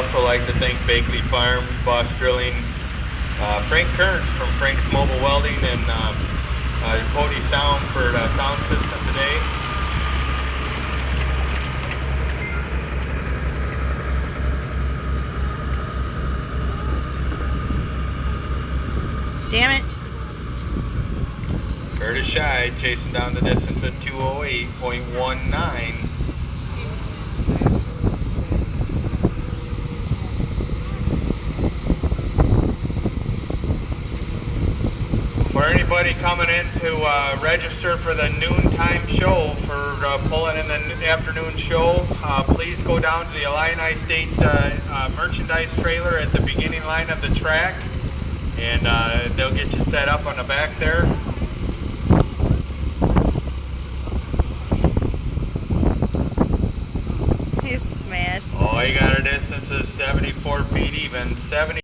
also like to thank Bakley Farms, Boss Drilling, Frank Kearns from Frank's Mobile Welding, and Cody Sound for the sound system today. Damn it. Curtis Scheid chasing down the distance at 208.19. For anybody coming in to register for the noontime show, for pulling in the afternoon show, please go down to the Illini State merchandise trailer at the beginning line of the track, and they'll get you set up on the back there. He's mad. Oh, you got a distance of 74 feet even. 70